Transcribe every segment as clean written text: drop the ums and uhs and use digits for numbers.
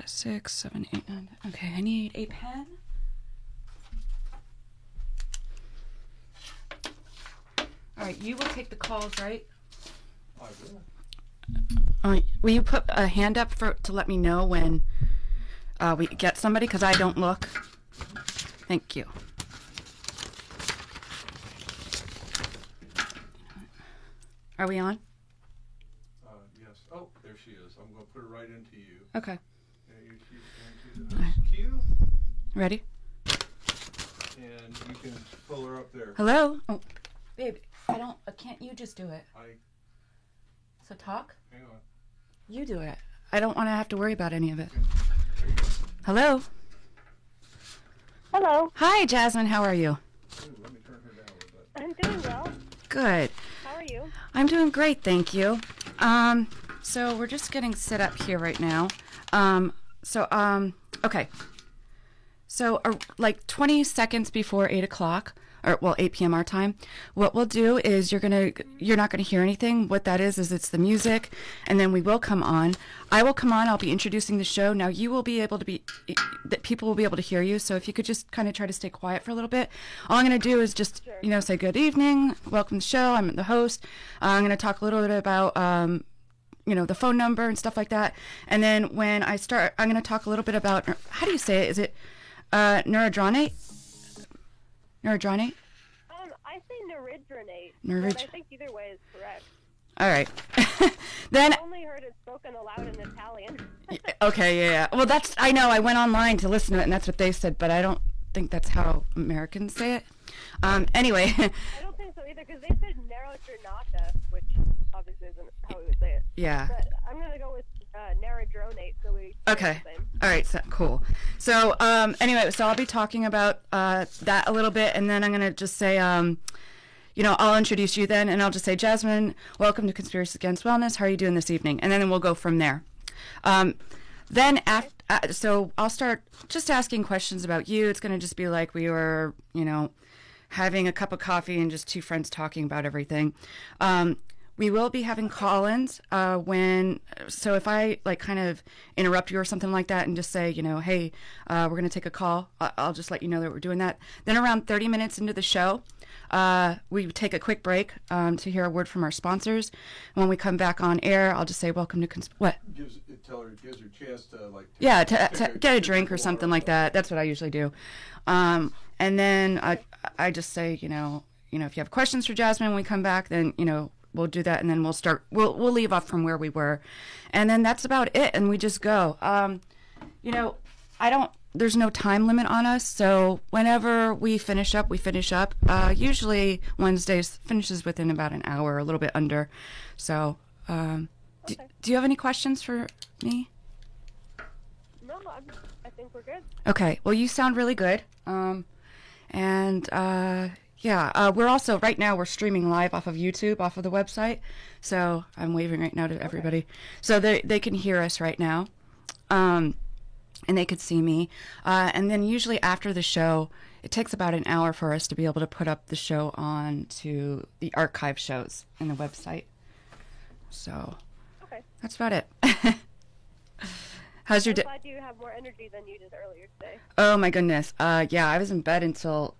6, 7, 8, 9. Okay, I need a pen. All right, you will take the calls, right? I will. Will you put a hand up to let me know when we get somebody, because I don't look. Thank you. Are we on? Yes. Oh, there she is. I'm going to put her right into you. Okay. She's into the host queue. Ready? And you can pull her up there. Hello? Oh, babe, can't you just do it? So talk? Hang on. You do it. I don't want to have to worry about any of it. There you go. Hello? Hello. Hi, Jasmine. How are you? Ooh, let me turn her down a little bit. I'm doing well. Good. How are you? I'm doing great, thank you. So we're just getting set up here right now. Okay. So, like 20 seconds before 8 o'clock, 8 p.m. our time, what we'll do is you're not gonna hear anything. What that is it's the music, and then we will come on. I will come on. I'll be introducing the show. Now you will be able to that people will be able to hear you. So if you could just kind of try to stay quiet for a little bit. All I'm gonna do is just say good evening, welcome to the show. I'm the host. I'm gonna talk a little bit about the phone number and stuff like that. And then when I start, I'm gonna talk a little bit about how do you say it? Is it neurodronate? Neurodronate? I say neridronate. Nerid- But I think either way is correct. All right. Then I've only heard it spoken aloud in Italian. okay, yeah. Well, I know. I went online to listen to it, and that's what they said, but I don't think that's how Americans say it. Anyway. I don't think so either, because they said nerodronata, which obviously isn't how we would say it. Yeah. But I'm going to go with neridronate, so we Okay. the same. All right. So, cool. So, anyway, so I'll be talking about that a little bit, and then I'm going to just say, I'll introduce you then, and I'll just say, Jasmine, welcome to Conspiracy Against Wellness. How are you doing this evening? And then we'll go from there. Then after, so I'll start just asking questions about you. It's going to just be like we were, having a cup of coffee and just two friends talking about everything. We will be having call-ins so if I kind of interrupt you or something like that and just say, hey, we're going to take a call, I'll just let you know that we're doing that. Then around 30 minutes into the show, we take a quick break to hear a word from our sponsors. And when we come back on air, I'll just say, welcome to what? Gives her a chance to get a drink or something like that. That's what I usually do. And then I just say, if you have questions for Jasmine when we come back, then, we'll do that, and then we'll leave off from where we were. And then that's about it, and we just go. There's no time limit on us, so whenever we finish up, we finish up. Usually Wednesdays finishes within about an hour, a little bit under. So, Okay. do you have any questions for me? No, I think we're good. Okay, well, you sound really good. We're also, right now, we're streaming live off of YouTube, off of the website. So I'm waving right now to everybody. Okay. So they can hear us right now. And they could see me. And then usually after the show, it takes about an hour for us to be able to put up the show on to the archive shows in the website. So that's about it. How's your day? I'm glad you have more energy than you did earlier today. Oh, my goodness. I was in bed until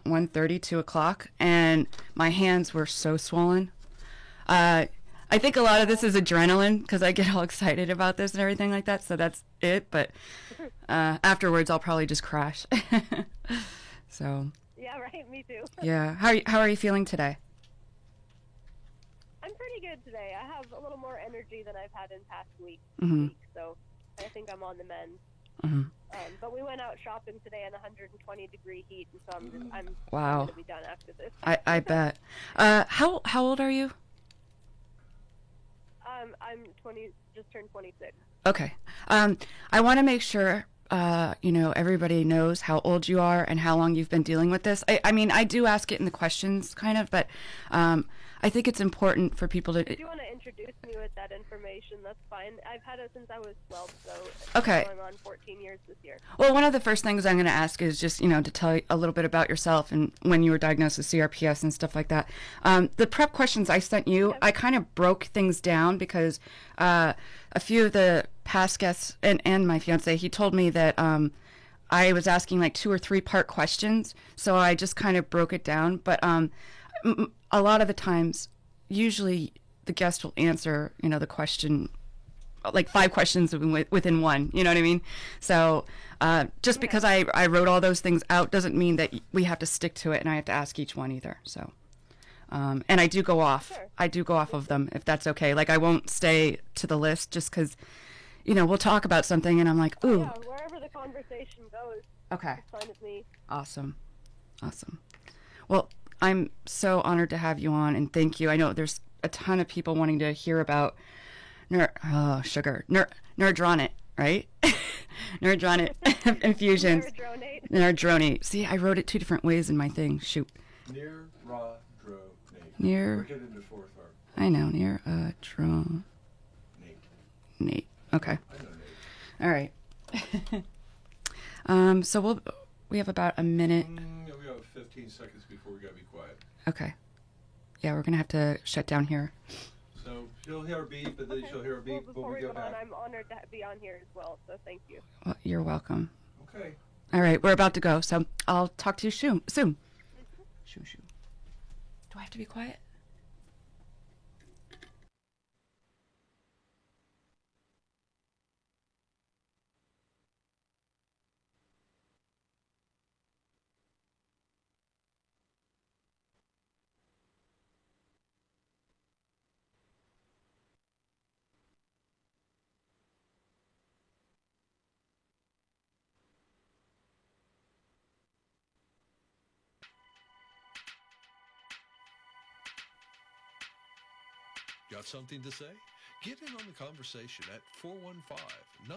1:30, 2 o'clock, and my hands were so swollen. I think a lot of this is adrenaline because I get all excited about this and everything like that, so that's it. But afterwards, I'll probably just crash. So. Yeah, right. Me too. Yeah. How are you feeling today? I'm pretty good today. I have a little more energy than I've had in past weeks. Mm-hmm. So I think I'm on the mend. Mm-hmm. But we went out shopping today in 120-degree heat, and so I'm wow. going to be done after this. I bet. How old are you? I'm 20, just turned 26. Okay. I want to make sure, everybody knows how old you are and how long you've been dealing with this. I mean, I do ask it in the questions, kind of, but I think it's important for people to... If you want to introduce me with that information, that's fine. I've had it since I was 12, so okay. It's going on 14 years this year. Well, one of the first things I'm going to ask is just, to tell you a little bit about yourself and when you were diagnosed with CRPS and stuff like that. The prep questions I sent you, I kind of broke things down because a few of the past guests and my fiance, he told me that I was asking like 2 or 3 part questions, so I just kind of broke it down. But a lot of the times, usually the guest will answer, the question, like 5 questions within one. You know what I mean? So just because I wrote all those things out doesn't mean that we have to stick to it, and I have to ask each one either. So. And I do go off. Sure. I do go off of them, if that's okay. Like, I won't stay to the list just because, we'll talk about something and I'm like, ooh. Yeah, wherever the conversation goes. Okay. It's fine with me. Awesome. Well, I'm so honored to have you on, and thank you. I know there's a ton of people wanting to hear about Neurodronate, right? Neurodronate infusions. Neurodronate. See, I wrote it 2 different ways in my thing. Shoot. We're getting into 4th art. I know, Nate. Okay. I know Nate. All right. So we have about a minute. Yeah, we have 15 seconds before we gotta be quiet. Okay. Yeah, we're gonna have to shut down here. So she'll hear a beep, and then she'll hear a beep Well, when before we we go go on, back. I'm honored to be on here as well, so thank you. Well, you're welcome. Okay. All right, we're about to go, so I'll talk to you soon. Shoo. Do I have to be quiet? Got something to say? Get in on the conversation at 415-915-2291.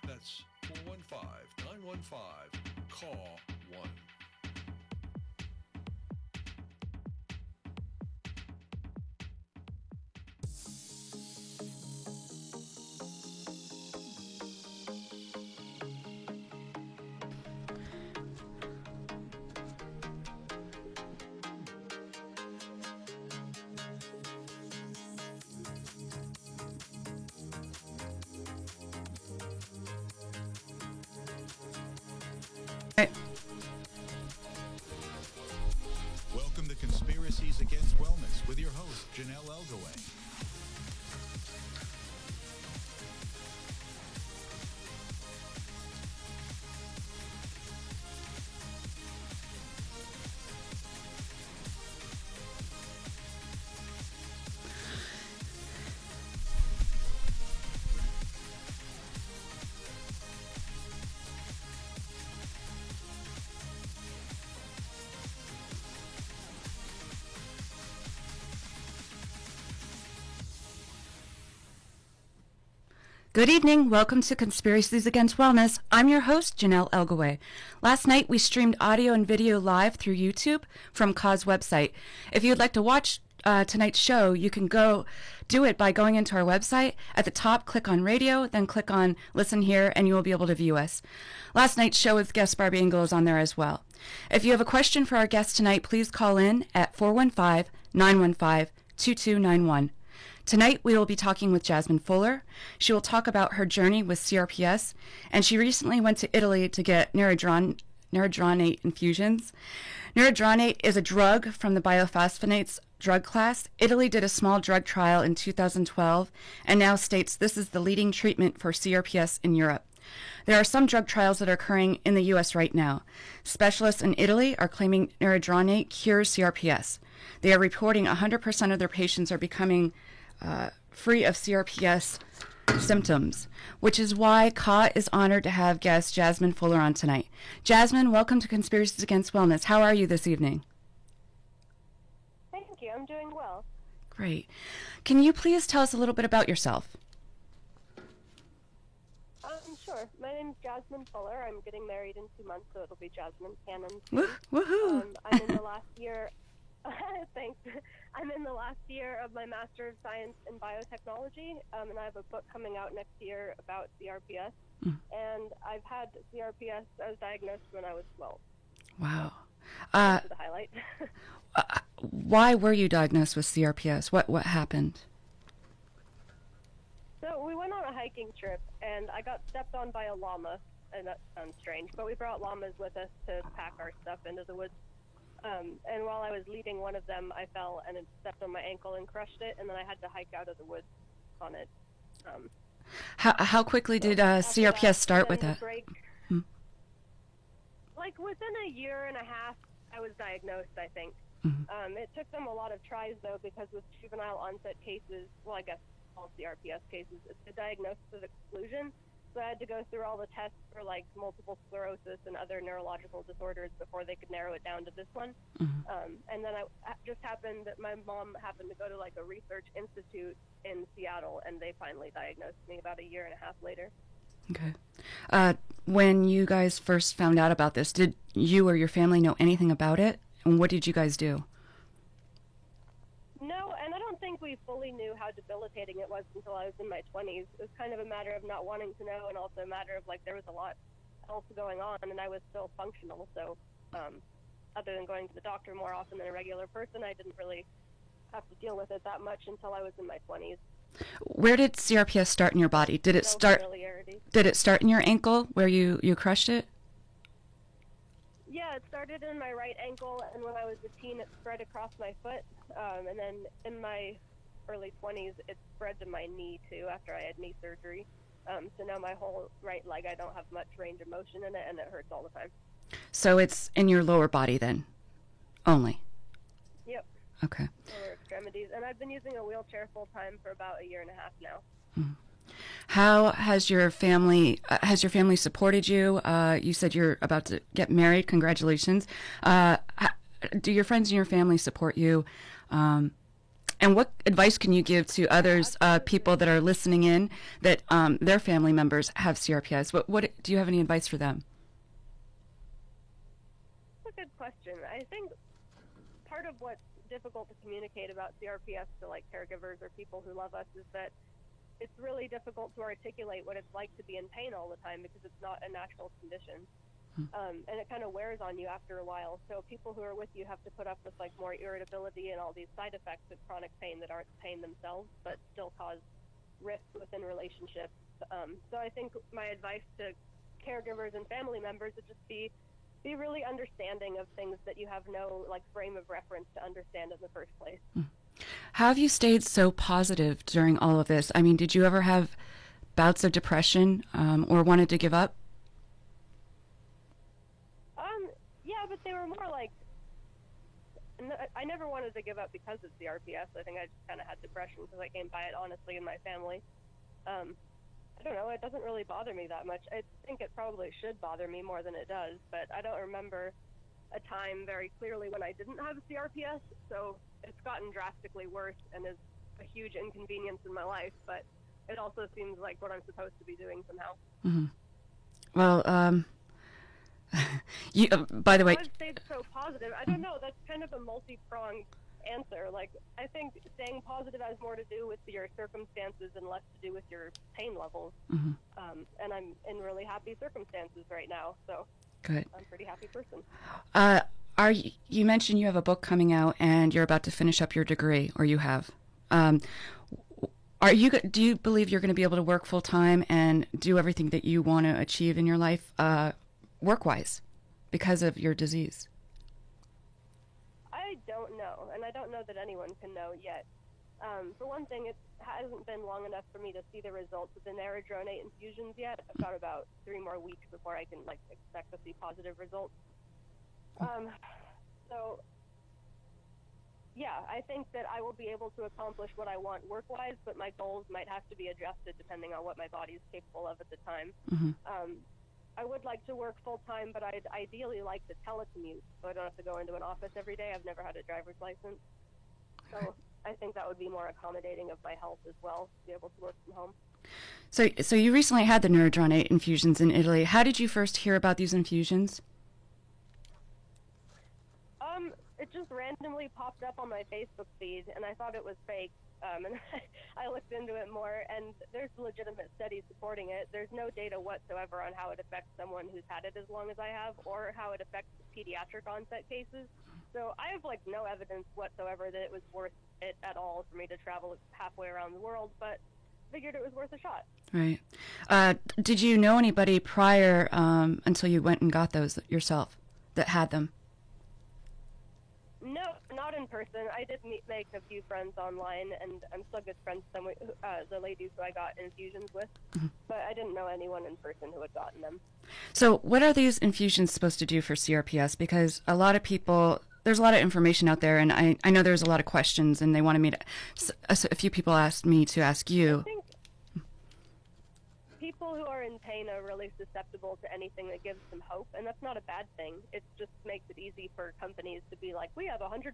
That's 415-915-CALL-1. Welcome to Conspiracies Against Wellness with your host, Janelle Elgaway. Good evening. Welcome to Conspiracies Against Wellness. I'm your host, Janelle Elgaway. Last night, we streamed audio and video live through YouTube from Kaw's website. If you'd like to watch tonight's show, you can go do it by going into our website. At the top, click on radio, then click on listen here, and you will be able to view us. Last night's show with guest Barbie Engel is on there as well. If you have a question for our guest tonight, please call in at 415-915-2291. Tonight, we will be talking with Jasmine Fuller. She will talk about her journey with CRPS, and she recently went to Italy to get Neurodronate infusions. Neurodronate is a drug from the bisphosphonates drug class. Italy did a small drug trial in 2012 and now states this is the leading treatment for CRPS in Europe. There are some drug trials that are occurring in the U.S. right now. Specialists in Italy are claiming Neurodronate cures CRPS. They are reporting 100% of their patients are becoming free of CRPS symptoms, which is why Ka is honored to have guest Jasmine Fuller on tonight. Jasmine, welcome to Conspiracies Against Wellness. How are you this evening? Thank you. I'm doing well. Great. Can you please tell us a little bit about yourself? Sure. My name's Jasmine Fuller. I'm getting married in 2 months, so it'll be Jasmine Cannon. Woohoo! I'm in the last year. Thanks. I'm in the last year of my Master of Science in Biotechnology, and I have a book coming out next year about CRPS. And I've had CRPS. I was diagnosed when I was 12. Wow. That's the highlight. Why were you diagnosed with CRPS? What happened? So we went on a hiking trip, and I got stepped on by a llama, and that sounds strange, but we brought llamas with us to pack our stuff into the woods. And while I was leading one of them, I fell and it stepped on my ankle and crushed it, and then I had to hike out of the woods on it. How quickly did CRPS start with that? Like within a year and a half, I was diagnosed, I think. It took them a lot of tries, though, because with juvenile onset cases, well, I guess all CRPS cases, it's a diagnosis of exclusion. So I had to go through all the tests for like multiple sclerosis and other neurological disorders before they could narrow it down to this one. And then I just happened that my mom happened to go to like a research institute in Seattle, and they finally diagnosed me about a year and a half later. Okay. When you guys first found out about this, did you or your family know anything about it? And what did you guys do? No, and I don't think we fully knew how debilitating it was until I was in my 20s. It was kind of a matter of not wanting to know, and also a matter of like there was a lot else going on, and I was still functional. So other than going to the doctor more often than a regular person, I didn't really have to deal with it that much until I was in my 20s. Where did CRPS start in your body? Did it start? Did it start in your ankle where you crushed it? Yeah, it started in my right ankle, and when I was a teen, it spread across my foot. And then in my early 20s, it spread to my knee, too, after I had knee surgery. So now my whole right leg, I don't have much range of motion in it, and it hurts all the time. So it's in your lower body then, only? Yep. Okay. Lower extremities. And I've been using a wheelchair full-time for about a year and a half now. How has your family supported you? You said you're about to get married. Congratulations. Do your friends and your family support you? And what advice can you give to others, people that are listening in, that their family members have CRPS? What do you have any advice for them? That's a good question. I think part of what's difficult to communicate about CRPS to like caregivers or people who love us is that it's really difficult to articulate what it's like to be in pain all the time because it's not a natural condition. And it kind of wears on you after a while. So people who are with you have to put up with like more irritability and all these side effects of chronic pain that aren't pain themselves, but still cause risk within relationships. So I think my advice to caregivers and family members is just be really understanding of things that you have no like frame of reference to understand in the first place. How have you stayed so positive during all of this? I mean, did you ever have bouts of depression or wanted to give up? Yeah, but they were more like, I never wanted to give up because of CRPS. I think I just kind of had depression because I came by it honestly in my family. I don't know, it doesn't really bother me that much. I think it probably should bother me more than it does, but I don't remember a time very clearly when I didn't have CRPS, so it's gotten drastically worse and is a huge inconvenience in my life, but it also seems like what I'm supposed to be doing somehow. Mm-hmm. Well, you, by the way, I've stayed so positive. I don't know, that's kind of a multi-pronged answer. Like, I think staying positive has more to do with your circumstances and less to do with your pain levels. Mm-hmm. And I'm in really happy circumstances right now, so good. I'm a pretty happy person. You mentioned you have a book coming out and you're about to finish up your degree, or you have. Do you believe you're going to be able to work full time and do everything that you want to achieve in your life, work-wise, because of your disease? I don't know, and I don't know that anyone can know yet. For one thing, it hasn't been long enough for me to see the results of the Naradronate infusions yet. I've got about 3 more weeks before I can expect to see positive results. So, yeah, I think that I will be able to accomplish what I want work-wise, but my goals might have to be adjusted depending on what my body is capable of at the time. Mm-hmm. I would like to work full-time, but I'd ideally like to telecommute, so I don't have to go into an office every day. I've never had a driver's license. So I think that would be more accommodating of my health as well, to be able to work from home. So you recently had the Naradronate infusions in Italy. How did you first hear about these infusions? It just randomly popped up on my Facebook feed, and I thought it was fake. And I looked into it more, and there's legitimate studies supporting it. There's no data whatsoever on how it affects someone who's had it as long as I have, or how it affects pediatric onset cases. So I have no evidence whatsoever that it was worth it at all for me to travel halfway around the world. But figured it was worth a shot. Right. Did you know anybody prior until you went and got those yourself that had them? No, not in person. I did make a few friends online, and I'm still good friends with the ladies who I got infusions with, but I didn't know anyone in person who had gotten them. So what are these infusions supposed to do for CRPS? Because a lot of people, there's a lot of information out there, and I know there's a lot of questions, and they wanted me to, a few people asked me to ask you. I think people who are in pain are really susceptible to anything that gives them hope, and that's not a bad thing. It just makes it easy for companies to be like, we have 100%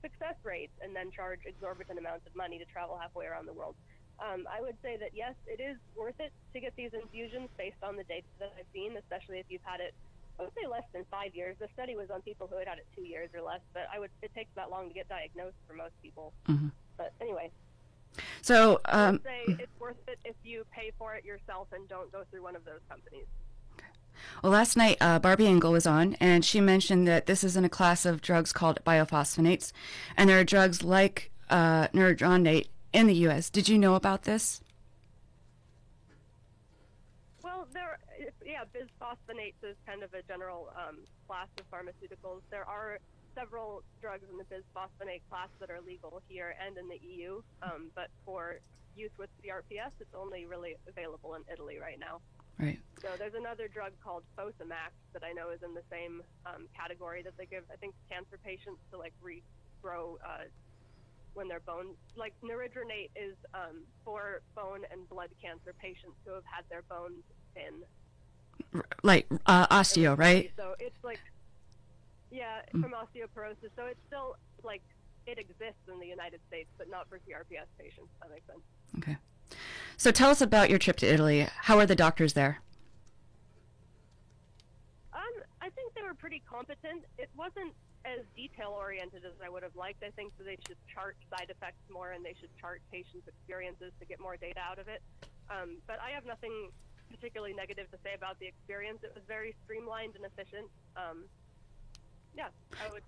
success rates, and then charge exorbitant amounts of money to travel halfway around the world. I would say that, yes, it is worth it to get these infusions based on the data that I've seen, especially if you've had it, I would say less than 5 years. The study was on people who had had it 2 years or less, but it takes that long to get diagnosed for most people. But anyway. So I would say it's worth it if you pay for it yourself and don't go through one of those companies. Well, last night Barbie Engel was on, and she mentioned that this is in a class of drugs called biophosphonates, and there are drugs like neurodronate in the U.S. Did you know about this? Well, bisphosphonates is kind of a general class of pharmaceuticals. There are several drugs in the bisphosphonate class that are legal here and in the EU, but for use with CRPS, it's only really available in Italy right now. Right. So there's another drug called Fosamax that I know is in the same category that they give, I think, cancer patients to like regrow when their bone, like neurodronate is for bone and blood cancer patients who have had their bones thin. Like osteo, right? So it's like, yeah, from osteoporosis. So it's still like it exists in the United States, but not for CRPS patients. That makes sense. Okay. So tell us about your trip to Italy. How are the doctors there? I think they were pretty competent. It wasn't as detail-oriented as I would have liked. I think that they should chart side effects more, and they should chart patients' experiences to get more data out of it. But I have nothing particularly negative to say about the experience. It was very streamlined and efficient. Yeah, I would.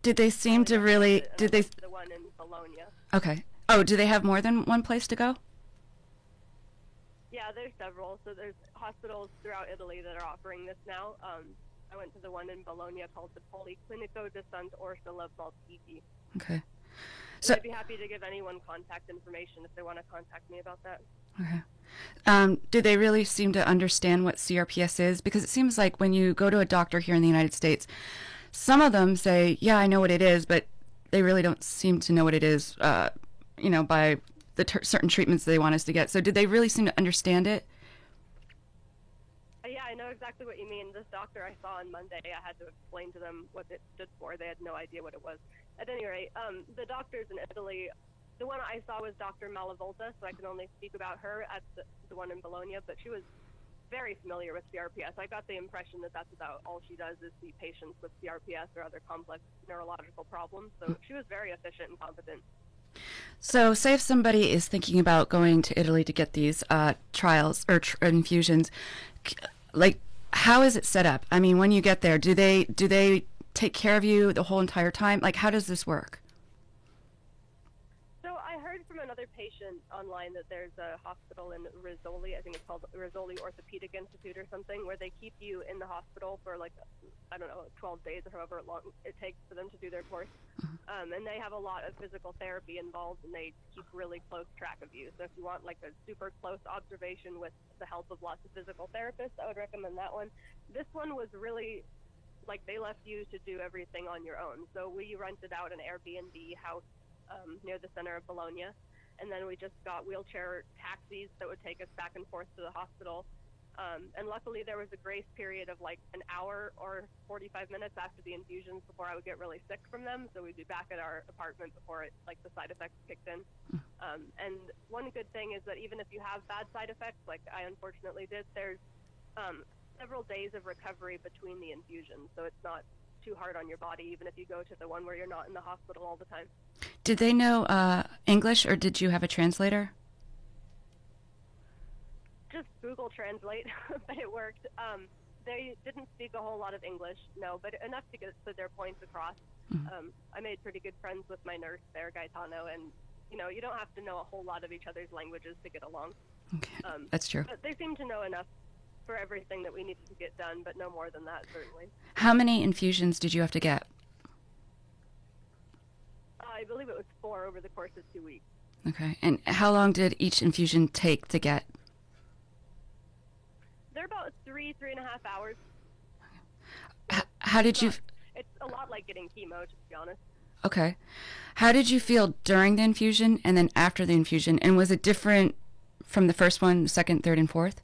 Did they seem to really? Did they? The one in Bologna. Okay. Oh, do they have more than one place to go? Yeah, there's several. So there's hospitals throughout Italy that are offering this now. I went to the one in Bologna called the Policlinico di Sant'Orsola Malpighi. Okay. So I'd be happy to give anyone contact information if they want to contact me about that. Okay. Do they really seem to understand what CRPS is? Because it seems like when you go to a doctor here in the United States, some of them say, yeah, I know what it is, but they really don't seem to know what it is, by the certain treatments they want us to get. So did they really seem to understand it? Yeah, I know exactly what you mean. This doctor I saw on Monday, I had to explain to them what it stood for. They had no idea what it was. At any rate, the doctors in Italy, the one I saw was Dr. Malavolta, so I can only speak about her at the one in Bologna, but she was very familiar with CRPS. I got the impression that that's about all she does is see patients with CRPS or other complex neurological problems, so she was very efficient and competent. So say if somebody is thinking about going to Italy to get these trials or infusions, like how is it set up? I mean, when you get there, do they take care of you the whole entire time? Like, how does this work? So I heard from another patient online that there's a hospital in Rizzoli, I think it's called Rizzoli Orthopedic Institute or something, where they keep you in the hospital for 12 days or however long it takes for them to do their course. And they have a lot of physical therapy involved, and they keep really close track of you. So if you want like a super close observation with the help of lots of physical therapists, I would recommend that one. This one was really like they left you to do everything on your own. So we rented out an Airbnb house near the center of Bologna, and then we just got wheelchair taxis that would take us back and forth to the hospital. And luckily there was a grace period of like an hour or 45 minutes after the infusions before I would get really sick from them. So we'd be back at our apartment before the side effects kicked in. And one good thing is that even if you have bad side effects, like I unfortunately did, there's several days of recovery between the infusions. So it's not too hard on your body, even if you go to the one where you're not in the hospital all the time. Did they know English, or did you have a translator? Just Google Translate, but it worked. They didn't speak a whole lot of English, no, but enough to get their points across. I made pretty good friends with my nurse there, Gaetano, and you don't have to know a whole lot of each other's languages to get along. Okay. That's true. But they seem to know enough for everything that we needed to get done, but no more than that, certainly. How many infusions did you have to get? I believe it was 4 over the course of 2 weeks. Okay. And how long did each infusion take to get? They're about 3.5 hours. How did you... It's a lot like getting chemo, to be honest. Okay. How did you feel during the infusion and then after the infusion? And was it different from the first one, second, third, and fourth?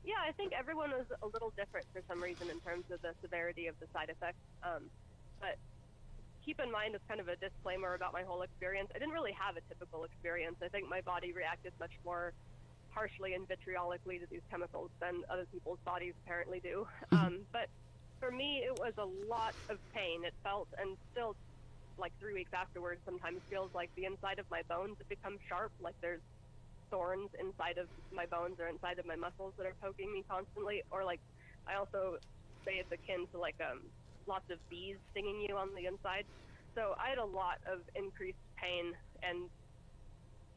Yeah, I think everyone was a little different for some reason in terms of the severity of the side effects. But keep in mind, as kind of a disclaimer about my whole experience, I didn't really have a typical experience. I think my body reacted much more harshly and vitriolically to these chemicals than other people's bodies apparently do. But for me, it was a lot of pain. It felt, and still, like 3 weeks afterwards, sometimes feels like the inside of my bones have become sharp, like there's thorns inside of my bones or inside of my muscles that are poking me constantly. Or like, I also say it's akin to like lots of bees stinging you on the inside. So I had a lot of increased pain, and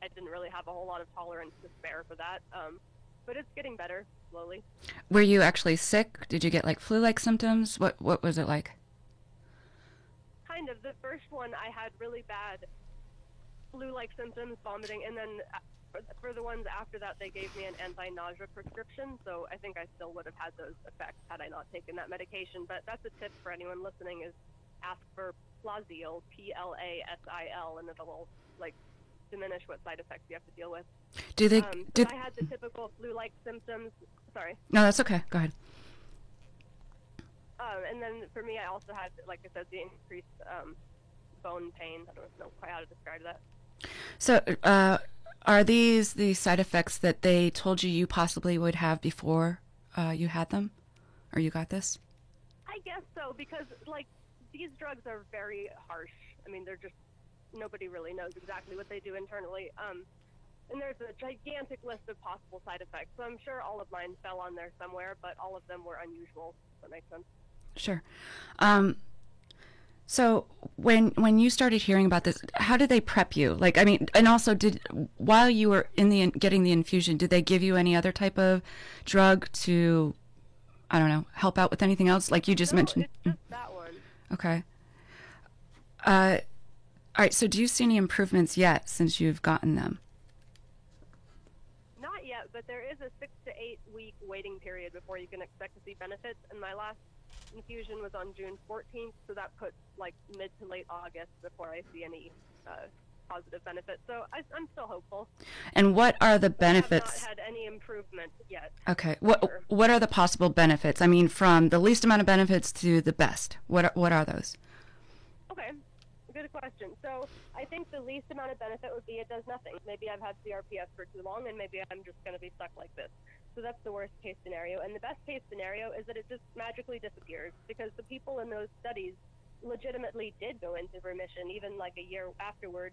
I didn't really have a whole lot of tolerance to spare for that. But it's getting better slowly. Were you actually sick? Did you get like flu-like symptoms? What was it like? Kind of. The first one, I had really bad flu-like symptoms, vomiting, and then for the ones after that, they gave me an anti-nausea prescription. So I think I still would have had those effects had I not taken that medication. But that's a tip for anyone listening: is ask for Plasil, Plasil, and it'll like diminish what side effects you have to deal with. Do they? I had the typical flu-like symptoms. Sorry. No, that's okay. Go ahead. And then for me, I also had, like I said, the increased bone pain. I don't know quite how to describe that. So, are these the side effects that they told you possibly would have before you had them, or you got this? I guess so, because like these drugs are very harsh. I mean, they're just, nobody really knows exactly what they do internally. And there's a gigantic list of possible side effects. So I'm sure all of mine fell on there somewhere, but all of them were unusual. If that makes sense. Sure. So when you started hearing about this, how did they prep you? Like, I mean, and also while you were getting the infusion, did they give you any other type of drug to, I don't know, help out with anything else? Like you just mentioned. It's just that one. Okay. All right. So do you see any improvements yet since you've gotten them? Not yet, but there is a 6 to 8 week waiting period before you can expect to see benefits. And my last infusion was on June 14th, so that puts like mid to late August before I see any positive benefits. So I'm still hopeful. And what are the benefits? I have not had any improvement yet. Okay. What are the possible benefits? I mean, from the least amount of benefits to the best. What are those? Okay. Good question. So I think the least amount of benefit would be it does nothing. Maybe I've had CRPS for too long, and maybe I'm just going to be stuck like this. So that's the worst case scenario. And the best case scenario is that it just magically disappears, because the people in those studies legitimately did go into remission, even like a year afterward.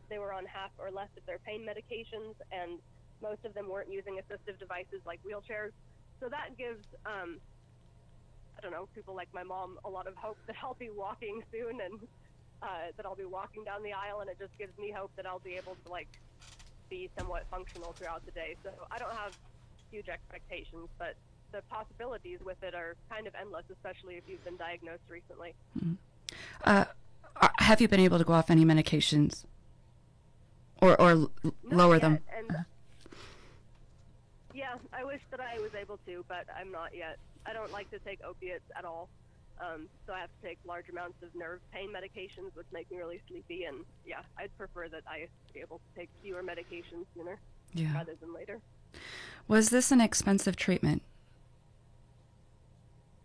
They were on half or less of their pain medications, and most of them weren't using assistive devices like wheelchairs. So that gives, I don't know, people like my mom a lot of hope that I'll be walking soon, and that I'll be walking down the aisle, and it just gives me hope that I'll be able to like be somewhat functional throughout the day. So I don't have huge expectations, but the possibilities with it are kind of endless, especially if you've been diagnosed recently. Mm-hmm. Have you been able to go off any medications or lower them? And yeah, I wish that I was able to, but I'm not yet. I don't like to take opiates at all. So I have to take large amounts of nerve pain medications, which make me really sleepy. And yeah, I'd prefer that I be able to take fewer medications sooner rather than later. Was this an expensive treatment?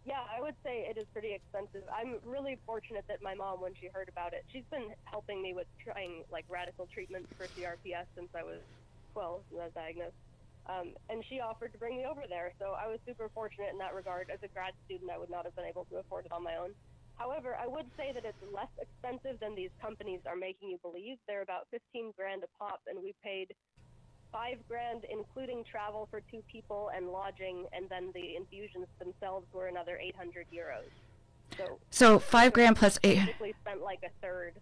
Yeah, I would say it is pretty expensive. I'm really fortunate that my mom, when she heard about it, she's been helping me with trying like radical treatments for CRPS since I was 12 when I was diagnosed. And she offered to bring me over there. So I was super fortunate in that regard. As a grad student, I would not have been able to afford it on my own. However, I would say that it's less expensive than these companies are making you believe. They're about $15,000 a pop, and we paid $5,000, including travel for 2 people and lodging, and then the infusions themselves were another €800. So $5,000 plus $800. Basically spent like a third.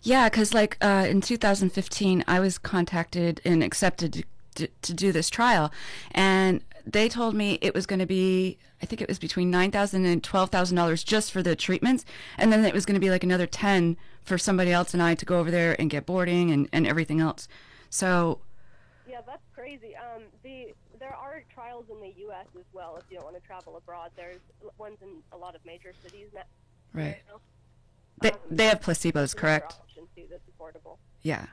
Yeah, because like in 2015, I was contacted and accepted to do this trial, and they told me it was going to be, I think it was between $9,000 and $12,000 just for the treatments, and then it was going to be like another 10 for somebody else and I to go over there and get boarding and everything else. So Yeah, that's crazy. There are trials in the U.S. as well if you don't want to travel abroad. There's ones in a lot of major cities now. right, You they have placebos, know? correct? Another option too that's affordable. Yeah,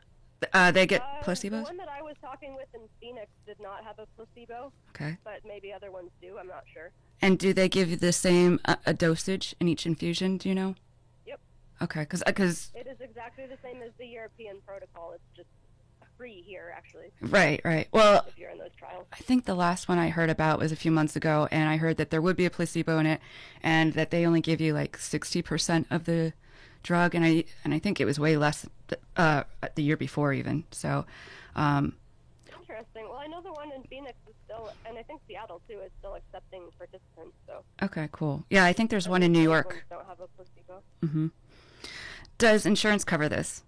they get The placebos. one that I was talking with in Phoenix did not have a placebo, Okay, but maybe other ones do. I'm not sure. and do they give you the same a dosage in each infusion? Do you know? Yep. Okay, because It is exactly the same as the European protocol. It's just free here, actually, right. Well, if you're in those trials. I think the last one I heard about was a few months ago, and I heard that there would be a placebo in it, and that they only give you like 60% of the drug, and I think it was way less the year before even. So, Interesting. Well, I know the one in Phoenix is still, and I think Seattle too is still accepting participants. So okay, cool. Yeah, I think there's one in New Those York. ones don't have a placebo. hmm Does insurance cover this?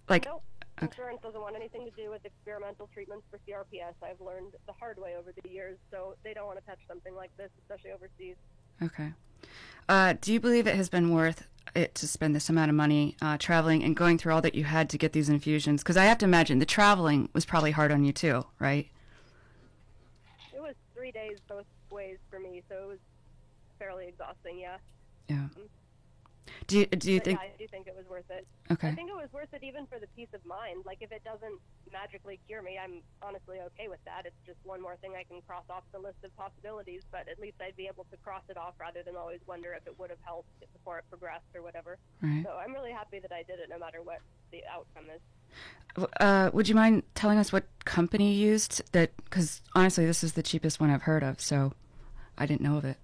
Like, Nope. Insurance doesn't want anything to do with experimental treatments for CRPS. I've learned the hard way over the years, so they don't want to touch something like this, especially overseas. okay. Do you believe it has been worth it to spend this amount of money traveling and going through all that you had to get these infusions? Because I have to imagine the traveling was probably hard on you too, right? It was 3 days both ways for me, so it was fairly exhausting, yeah. Yeah. Do you But think? yeah, I do think it was worth it. Okay. I think it was worth it even for the peace of mind. Like, if it doesn't magically cure me, I'm honestly okay with that. It's just one more thing I can cross off the list of possibilities, but at least I'd be able to cross it off rather than always wonder if it would have helped before it progressed or whatever. Right. So I'm really happy that I did it no matter what the outcome is. Would you mind telling us what company you used? That, because honestly, this is the cheapest one I've heard of, so I didn't know of it.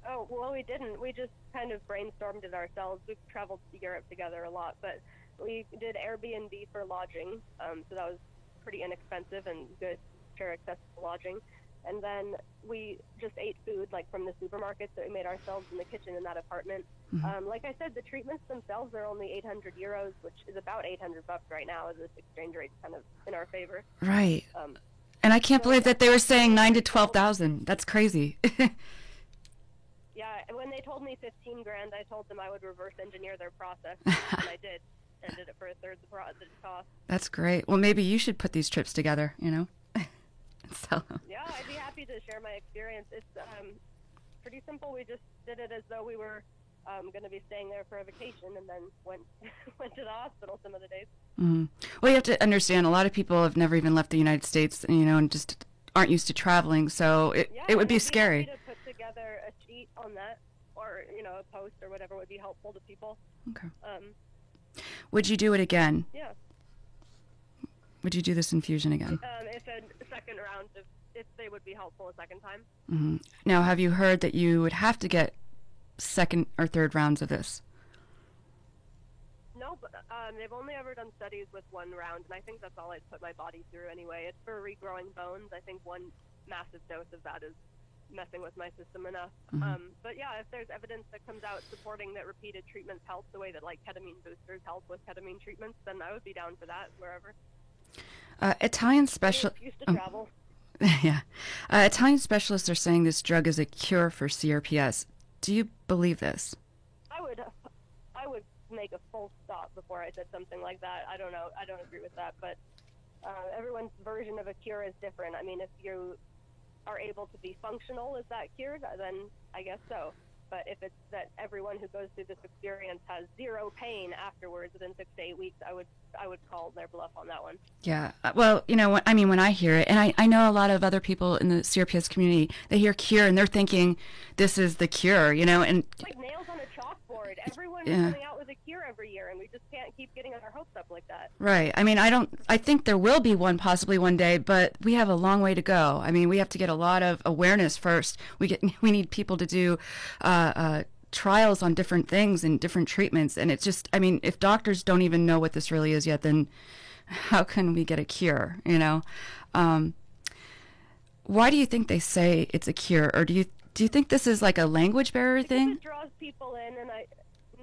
Oh, well, we didn't. We just kind of brainstormed it ourselves. We've traveled to Europe together a lot, but we did Airbnb for lodging, so that was pretty inexpensive and good, share accessible lodging. And then we just ate food, like from the supermarkets that we made ourselves in the kitchen in that apartment. Like I said, the treatments themselves are only 800 euros, which is about 800 bucks right now, as this exchange rate's kind of in our favor. Right. Um, And I can't believe that they were saying 9 to 12,000. That's crazy. Yeah, when they told me 15 grand, I told them I would reverse engineer their process, and I did. And did it for a third the cost. That's great. Well, maybe you should put these trips together, you know? So, Yeah, I'd be happy to share my experience. It's pretty simple. We just did it as though we were going to be staying there for a vacation, and then went went to the hospital some of the days. well, you have to understand, a lot of people have never even left the United States, you know, and just aren't used to traveling, so Yeah, it would be I'd scary. happy to put together a sheet on that, or a post or whatever would be helpful to people. Okay. Would you do it again? Yeah. Would you do this infusion again? If a second round, if they would be helpful a second time. Now, have you heard that you would have to get second or third rounds of this? No, but they've only ever done studies with one round, and I think that's all I'd put my body through anyway. It's for regrowing bones. I think one massive dose of that is messing with my system enough. But yeah, if there's evidence that comes out supporting that repeated treatments help the way that like ketamine boosters help with ketamine treatments, then I would be down for that wherever. Italian special. Used to travel. Yeah. Italian specialists are saying this drug is a cure for CRPS. Do you believe this? I would make a full stop before I said something like that. I don't know. I don't agree with that, but everyone's version of a cure is different. I mean, if you are able to be functional, is that cured? Then I guess so. But if it's that everyone who goes through this experience has zero pain afterwards within 6 to 8 weeks, I would call their bluff on that one. Yeah. Well, you know, when I hear it, and I know a lot of other people in the CRPS community, they hear cure and they're thinking this is the cure, you know, and It's like nails on a chalkboard. Everyone Yeah. is coming out with a cure every year, and we just can't keep getting our hopes up like that. right. I mean, I think there will be one possibly one day, but we have a long way to go. I mean, we have to get a lot of awareness first. We need people to do trials on different things and different treatments. And it's just, I mean, if doctors don't even know what this really is yet, then how can we get a cure, you know? Why do you think they say it's a cure? Or do you think this is like a language barrier thing? It draws people in, and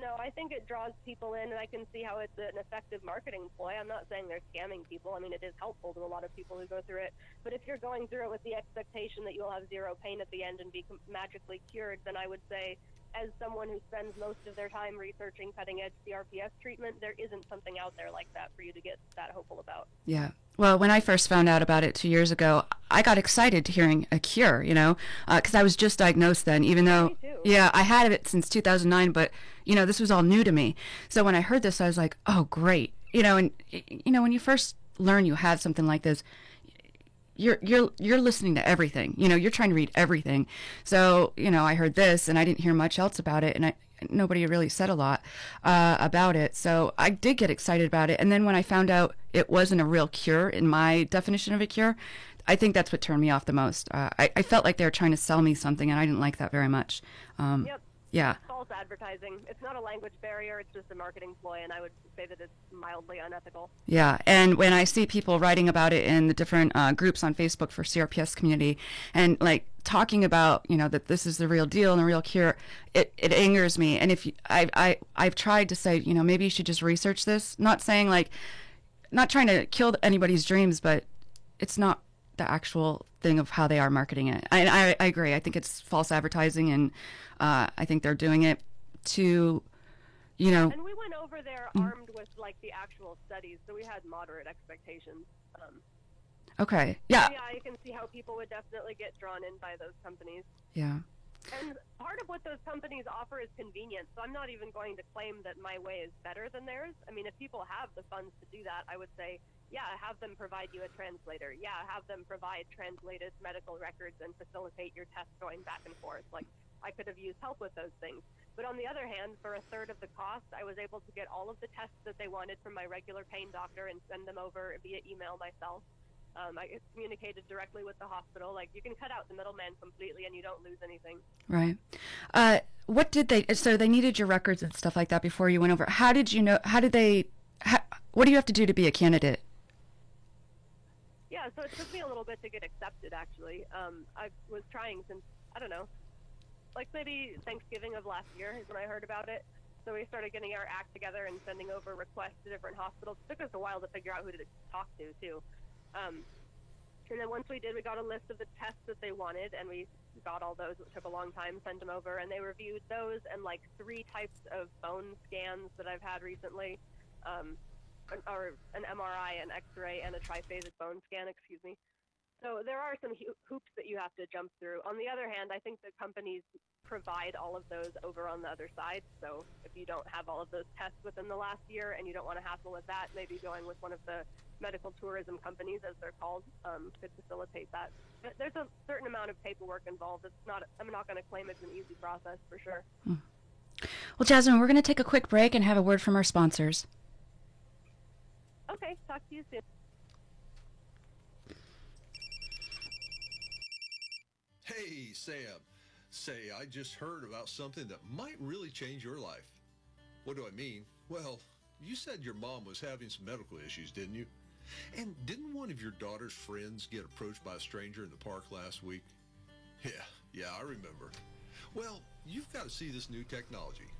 No, I think it draws people in, and I can see how it's an effective marketing ploy. I'm not saying they're scamming people. I mean, it is helpful to a lot of people who go through it. But if you're going through it with the expectation that you'll have zero pain at the end and be magically cured, then I would say, as someone who spends most of their time researching cutting-edge CRPS treatment, there isn't something out there like that for you to get that hopeful about. Yeah. Well, when I first found out about it 2 years ago, I got excited hearing a cure, because I was just diagnosed then, even though, Me too. yeah, I had it since 2009, but, this was all new to me. So when I heard this, I was like, oh, great. And, when you first learn you have something like this, you're listening to everything, you're trying to read everything. So, I heard this and I didn't hear much else about it. And nobody really said a lot about it. So I did get excited about it. And then when I found out it wasn't a real cure in my definition of a cure, I think that's what turned me off the most. I felt like they were trying to sell me something, and I didn't like that very much. Yep. Yeah. False advertising. It's not a language barrier. It's just a marketing ploy, and I would say that it's mildly unethical. Yeah, and when I see people writing about it in the different groups on Facebook for CRPS community, and like talking about that this is the real deal and the real cure, it angers me. And if I've tried to say maybe you should just research this, not saying not trying to kill anybody's dreams, but it's not the actual thing of how they are marketing it. I agree. I think it's false advertising, and I think they're doing it to, And we went over there armed with the actual studies, so we had moderate expectations. Okay. Yeah. Yeah, I can see how people would definitely get drawn in by those companies. Yeah. And part of what those companies offer is convenience. So I'm not even going to claim that my way is better than theirs. I mean, if people have the funds to do that, I would say, yeah, have them provide you a translator. Yeah, have them provide translated medical records and facilitate your tests going back and forth. I could have used help with those things. But on the other hand, for a third of the cost, I was able to get all of the tests that they wanted from my regular pain doctor and send them over via email myself. I communicated directly with the hospital. You can cut out the middleman completely and you don't lose anything. Right. So they needed your records and stuff like that before you went over. What do you have to do to be a candidate? Yeah, so it took me a little bit to get accepted, actually. I was trying since, I don't know, maybe Thanksgiving of last year is when I heard about it. So we started getting our act together and sending over requests to different hospitals. It took us a while to figure out who to talk to, too. And then once we did, we got a list of the tests that they wanted, and we got all those. It took a long time, sent them over, and they reviewed those and 3 types of bone scans that I've had recently, or an MRI, an X-ray, and a triphasic bone scan, excuse me. So there are some hoops that you have to jump through. On the other hand, I think the companies provide all of those over on the other side. So if you don't have all of those tests within the last year and you don't want to hassle with that, maybe going with one of the medical tourism companies, as they're called, could facilitate that. But there's a certain amount of paperwork involved. I'm not going to claim it's an easy process for sure. Well, Jasmine, we're going to take a quick break and have a word from our sponsors. Okay, talk to you soon. Hey, Sam. Say, I just heard about something that might really change your life. What do I mean? Well, you said your mom was having some medical issues, didn't you? And didn't one of your daughter's friends get approached by a stranger in the park last week? Yeah, I remember. Well, you've got to see this new technology.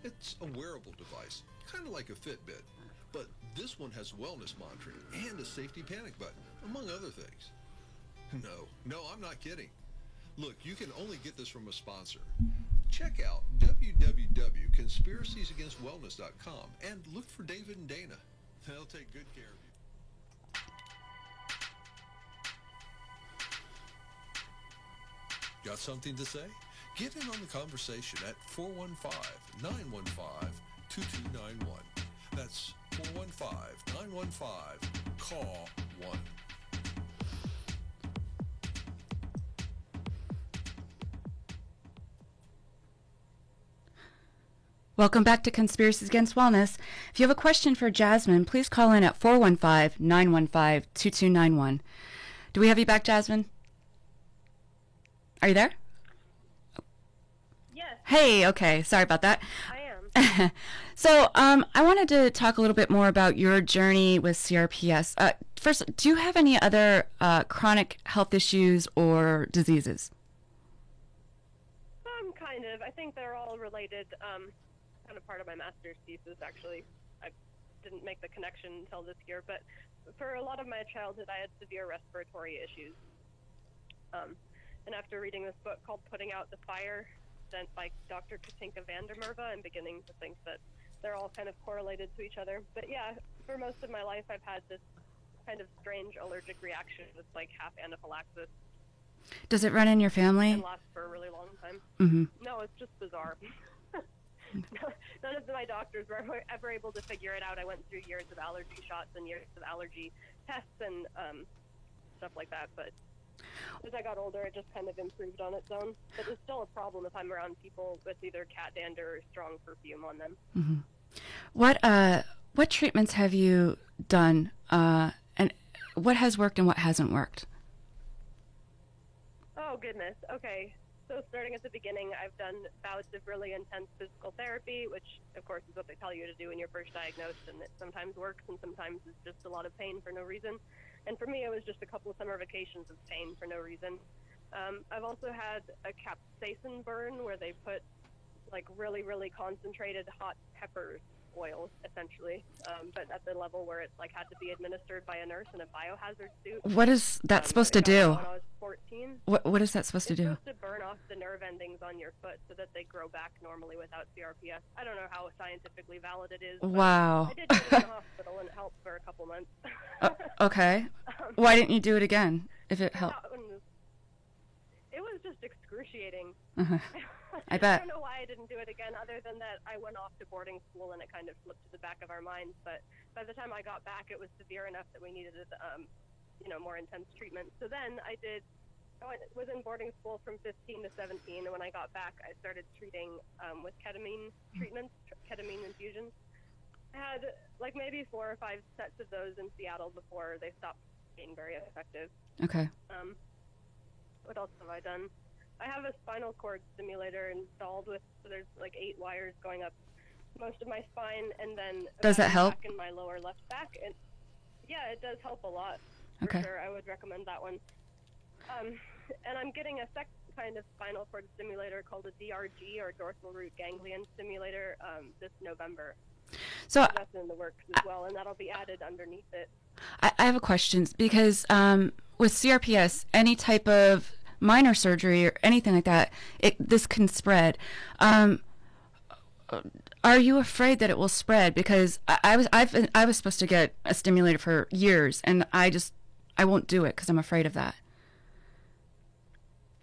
It's a wearable device, kind of like a Fitbit, but this one has wellness monitoring and a safety panic button, among other things. No, I'm not kidding. Look, you can only get this from a sponsor. Check out www.conspiraciesagainstwellness.com and look for David and Dana. They'll take good care of you. Got something to say? Get in on the conversation at 415-915-2291. That's 415-915-CALL-1. Welcome back to Conspiracies Against Wellness. If you have a question for Jasmine, please call in at 415-915-2291. Do we have you back, Jasmine? Are you there? Yes. Hey, okay. Sorry about that. I am. So I wanted to talk a little bit more about your journey with CRPS. First, do you have any other chronic health issues or diseases? Kind of. I think they're all related. kind of part of my master's thesis, actually. I didn't make the connection until this year, but for a lot of my childhood, I had severe respiratory issues. And after reading this book called Putting Out the Fire, sent by Dr. Katinka van der Merwe, I'm beginning to think that they're all kind of correlated to each other. But yeah, for most of my life, I've had this kind of strange allergic reaction that's like half anaphylaxis. Does it run in your family? And lasts for a really long time. Mm-hmm. No, it's just bizarre. None of my doctors were ever able to figure it out. I went through years of allergy shots and years of allergy tests and stuff like that. But as I got older, it just kind of improved on its own. But it's still a problem if I'm around people with either cat dander or strong perfume on them. Mm-hmm. What treatments have you done, and what has worked and what hasn't worked? Oh, goodness. Okay. So starting at the beginning, I've done bouts of really intense physical therapy, which, of course, is what they tell you to do when you're first diagnosed, and it sometimes works and sometimes it's just a lot of pain for no reason. And for me, it was just a couple of summer vacations of pain for no reason. I've also had a capsaicin burn where they put, like, really, really concentrated hot peppers oil, essentially, but at the level where it, like, had to be administered by a nurse in a biohazard suit. What is that supposed to do? When I was 14. What is that supposed to do? It's supposed to burn off the nerve endings on your foot so that they grow back normally without CRPS. I don't know how scientifically valid it is. Wow. I did go to the hospital and it helped for a couple months. Okay. Why didn't you do it again if it helped? It was just excruciating. Uh-huh. I bet. I don't know why I didn't do it again, other than that I went off to boarding school and it kind of slipped to the back of our minds. But by the time I got back, it was severe enough that we needed, more intense treatment. So then I was in boarding school from 15 to 17, and when I got back, I started treating with ketamine treatments, ketamine infusions. I had like maybe 4 or 5 sets of those in Seattle before they stopped being very effective. Okay. What else have I done? I have a spinal cord stimulator installed so there's like 8 wires going up most of my spine, and then does that help? Back in my lower left back, and yeah, it does help a lot. Okay. For sure, I would recommend that one. And I'm getting a second kind of spinal cord stimulator called a DRG, or dorsal root ganglion stimulator, this November. So that's in the works as well, and that'll be added underneath it. I have a question, because with CRPS, any type of minor surgery or anything like that, this can spread. Are you afraid that it will spread? Because I was supposed to get a stimulator for years, and I won't do it because I'm afraid of that.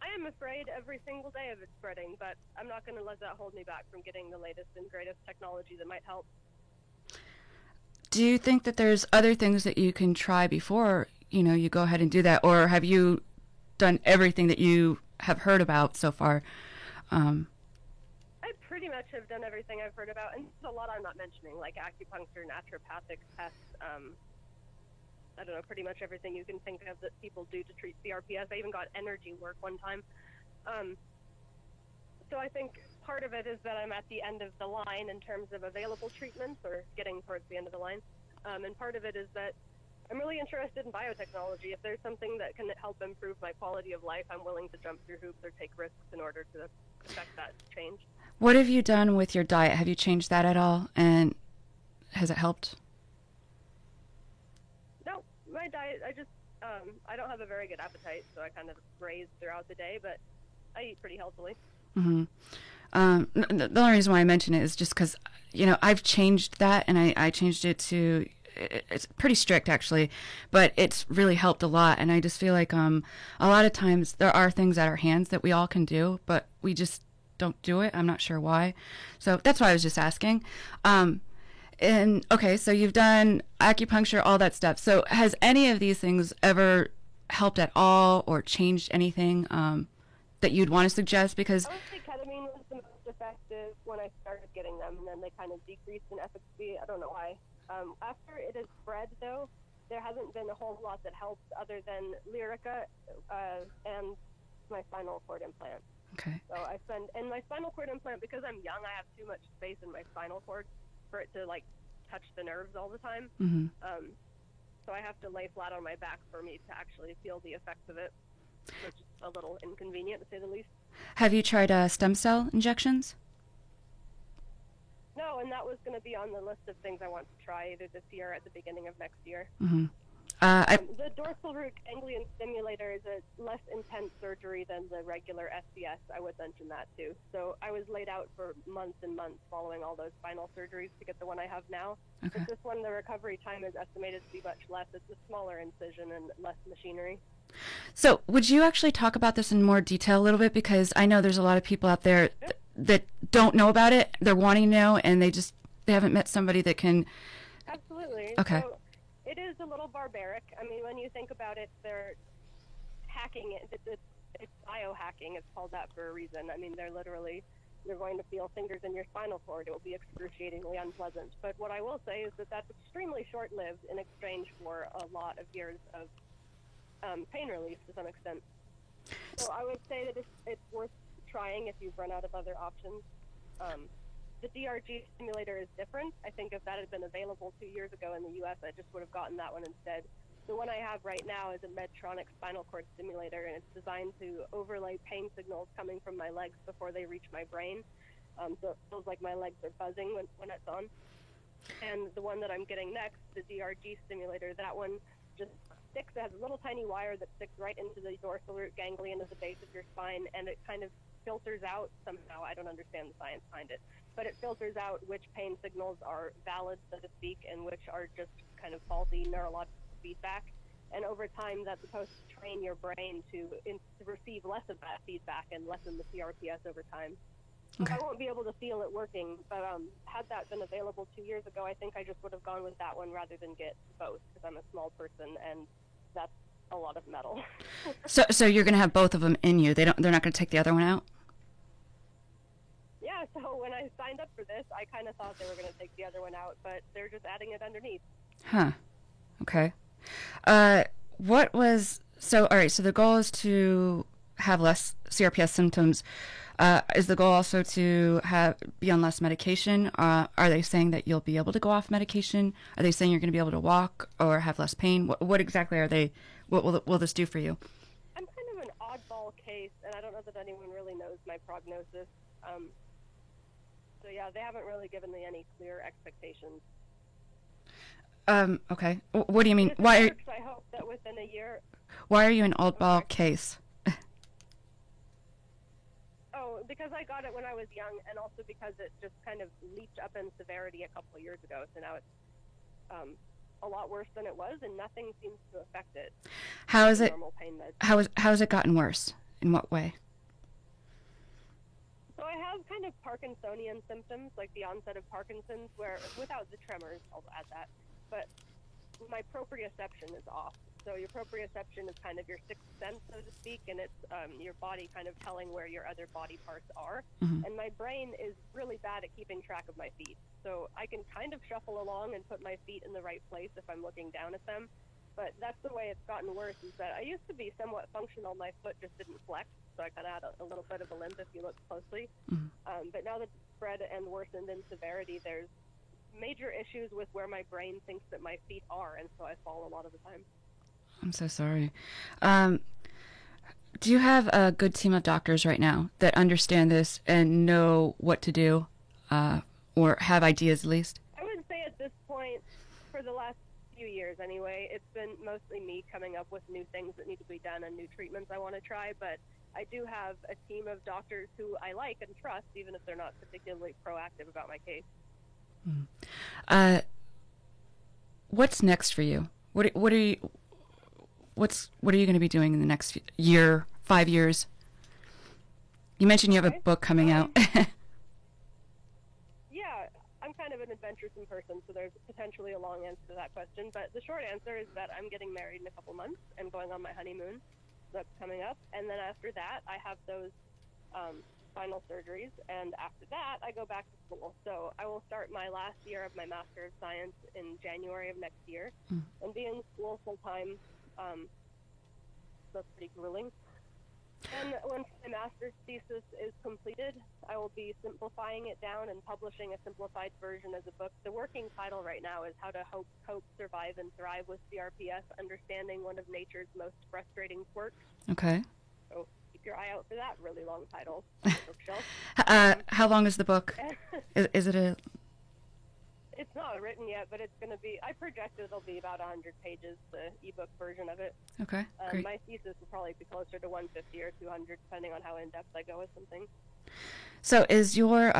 I am afraid every single day of it spreading, but I'm not going to let that hold me back from getting the latest and greatest technology that might help. Do you think that there's other things that you can try before you go ahead and do that, or have you done everything that you have heard about so far? I pretty much have done everything I've heard about, and there's a lot I'm not mentioning, like acupuncture, naturopathic tests, I don't know, pretty much everything you can think of that people do to treat CRPS. I even got energy work one time. So I think part of it is that I'm at the end of the line in terms of available treatments, or getting towards the end of the line. And part of it is that I'm really interested in biotechnology. If there's something that can help improve my quality of life, I'm willing to jump through hoops or take risks in order to affect that change. What have you done with your diet? Have you changed that at all? And has it helped? No, my diet, I don't have a very good appetite, so I kind of graze throughout the day, but I eat pretty healthily. Mm-hmm. The only reason why I mention it is just because, I've changed that, and I changed it to, it's pretty strict actually, but it's really helped a lot. And I just feel like a lot of times there are things at our hands that we all can do, but we just don't do it. I'm not sure why. So that's why I was just asking. And okay, so you've done acupuncture, all that stuff. So has any of these things ever helped at all or changed anything that you'd want to suggest? Because I would say ketamine was the most effective when I started getting them, and then they kind of decreased in efficacy. I don't know why. After it has spread, though, there hasn't been a whole lot that helps other than Lyrica and my spinal cord implant. Okay. So and my spinal cord implant, because I'm young, I have too much space in my spinal cord for it to, like, touch the nerves all the time. Mm-hmm. So I have to lay flat on my back for me to actually feel the effects of it, which is a little inconvenient, to say the least. Have you tried stem cell injections? No, and that was going to be on the list of things I want to try either this year or at the beginning of next year. Mm-hmm. The dorsal root ganglion stimulator is a less intense surgery than the regular SCS. I would mention that too. So I was laid out for months and months following all those spinal surgeries to get the one I have now. Okay. But this one, the recovery time is estimated to be much less. It's a smaller incision and less machinery. So would you actually talk about this in more detail a little bit? Because I know there's a lot of people out there that don't know about it. They're wanting to know, and they haven't met somebody that can. Absolutely. Okay. So it is a little barbaric. I mean, when you think about it, they're hacking it. It's biohacking. It's called that for a reason. I mean, you're going to feel fingers in your spinal cord. It will be excruciatingly unpleasant. But what I will say is that that's extremely short-lived in exchange for a lot of years of pain relief to some extent. So I would say that it's worth trying if you've run out of other options. The DRG stimulator is different. I think if that had been available 2 years ago in the U.S., I just would have gotten that one instead. The one I have right now is a Medtronic spinal cord stimulator, and it's designed to overlay pain signals coming from my legs before they reach my brain. So it feels like my legs are buzzing when it's on. And the one that I'm getting next, the DRG stimulator, that one just sticks. It has a little tiny wire that sticks right into the dorsal root ganglion at the base of your spine, and it kind of filters out somehow. I don't understand the science behind it, but it filters out which pain signals are valid, so to speak, and which are just kind of faulty neurological feedback. And over time, that's supposed to train your brain to receive less of that feedback and lessen the CRPS over time. Okay. I won't be able to feel it working, but had that been available 2 years ago, I think I just would have gone with that one rather than get both, because I'm a small person and that's a lot of metal. So you're going to have both of them in you. They're not going to take the other one out? Yeah, so when I signed up for this, I kind of thought they were going to take the other one out, but they're just adding it underneath. Huh. Okay. All right, so the goal is to have less CRPS symptoms. Is the goal also to be on less medication? Are they saying that you'll be able to go off medication? Are they saying you're going to be able to walk or have less pain? What exactly are they? What will this do for you? I'm kind of an oddball case, and I don't know that anyone really knows my prognosis. So yeah, they haven't really given me any clear expectations. Okay. What do you mean? If it works, I hope that within a year. Why are you an oddball case? Oh, because I got it when I was young, and also because it just kind of leaped up in severity a couple of years ago. So now it's a lot worse than it was, and nothing seems to affect it. How is it? Normal pain meds. How has it gotten worse? In what way? So I have kind of Parkinsonian symptoms, like the onset of Parkinson's, where without the tremors, I'll add that. But my proprioception is off. So your proprioception is kind of your sixth sense, so to speak, and it's your body kind of telling where your other body parts are. Mm-hmm. And my brain is really bad at keeping track of my feet. So I can kind of shuffle along and put my feet in the right place if I'm looking down at them. But that's the way it's gotten worse, is that I used to be somewhat functional. My foot just didn't flex, so I kind of had a little bit of a limp if you look closely. Mm-hmm. But now that it's spread and worsened in severity, there's major issues with where my brain thinks that my feet are, and so I fall a lot of the time. I'm so sorry. Do you have a good team of doctors right now that understand this and know what to do, or have ideas at least? I would say at this point, for the last few years anyway, it's been mostly me coming up with new things that need to be done and new treatments I want to try, but I do have a team of doctors who I like and trust, even if they're not particularly proactive about my case. What's next for you? What are you going to be doing in the next year, 5 years? You mentioned you have a book coming out. Yeah, I'm kind of an adventuresome person, so there's potentially a long answer to that question. But the short answer is that I'm getting married in a couple months and going on my honeymoon. That's coming up. And then after that, I have those spinal surgeries. And after that, I go back to school. So I will start my last year of my Master of Science in January of next year and be in school full time. That's pretty grueling. And once my master's thesis is completed, I will be simplifying it down and publishing a simplified version as a book. The working title right now is How to Cope, Survive, and Thrive with CRPS, Understanding One of Nature's Most Frustrating Quirks. Okay. So keep your eye out for that really long title. Bookshelf. How long is the book? Is it It's not written yet, but it's going to be, I project it'll be about 100 pages, the ebook version of it. Okay, great. My thesis will probably be closer to 150 or 200, depending on how in-depth I go with something. So is your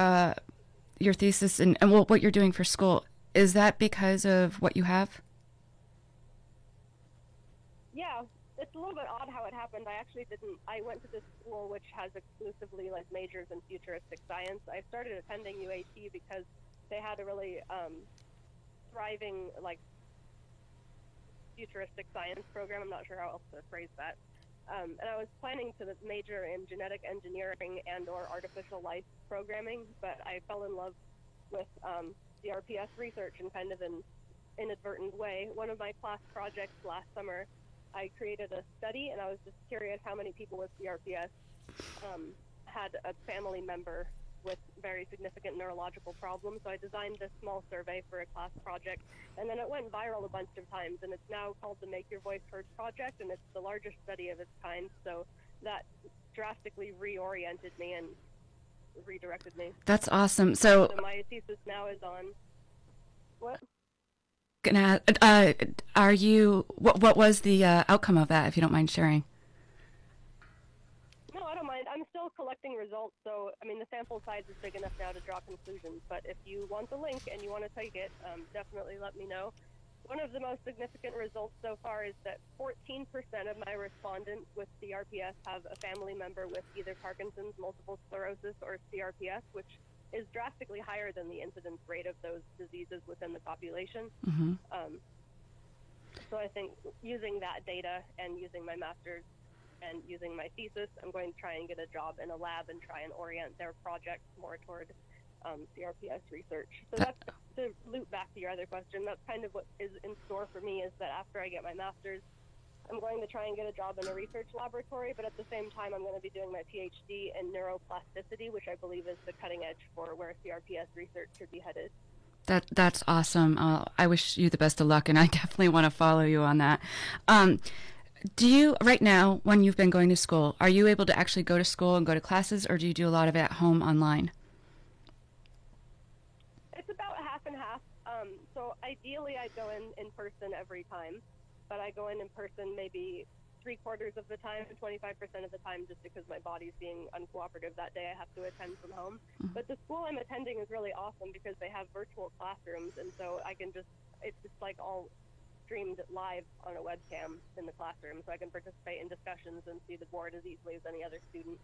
thesis and well, what you're doing for school, is that because of what you have? Yeah, it's a little bit odd how it happened. I went to this school which has exclusively like majors in futuristic science. I started attending UAT because they had a really thriving like futuristic science program. I'm not sure how else to phrase that. And I was planning to major in genetic engineering and or artificial life programming, but I fell in love with CRPS research in kind of an inadvertent way. One of my class projects last summer, I created a study, and I was just curious how many people with CRPS had a family member with very significant neurological problems. So I designed this small survey for a class project, and then it went viral a bunch of times, and it's now called the Make Your Voice Heard Project, and it's the largest study of its kind. So that drastically reoriented me and redirected me. That's awesome. So my thesis now is on what? Are you? What was the outcome of that, if you don't mind sharing? No, I don't mind. I'm still collecting results, so I mean the sample size is big enough now to draw conclusions. But if you want the link and you want to take it, definitely let me know. One of the most significant results so far is that 14% of my respondents with CRPS have a family member with either Parkinson's, multiple sclerosis, or CRPS, which is drastically higher than the incidence rate of those diseases within the population. Mm-hmm. So I think using that data and using my master's and using my thesis, I'm going to try and get a job in a lab and try and orient their project more toward CRPS research. So that's, to loop back to your other question, that's kind of what is in store for me, is that after I get my master's, I'm going to try and get a job in a research laboratory, but at the same time, I'm going to be doing my PhD in neuroplasticity, which I believe is the cutting edge for where CRPS research should be headed. That's awesome. I wish you the best of luck, and I definitely want to follow you on that. Do you, right now, when you've been going to school, are you able to actually go to school and go to classes, or do you do a lot of it at home online? It's about half and half. So ideally, I go in person every time, but I go in person maybe 3/4 of the time, 25% of the time, just because my body's being uncooperative that day. I have to attend from home. Mm-hmm. But the school I'm attending is really awesome because they have virtual classrooms, and so I can it's just like all streamed live on a webcam in the classroom, so I can participate in discussions and see the board as easily as any other student.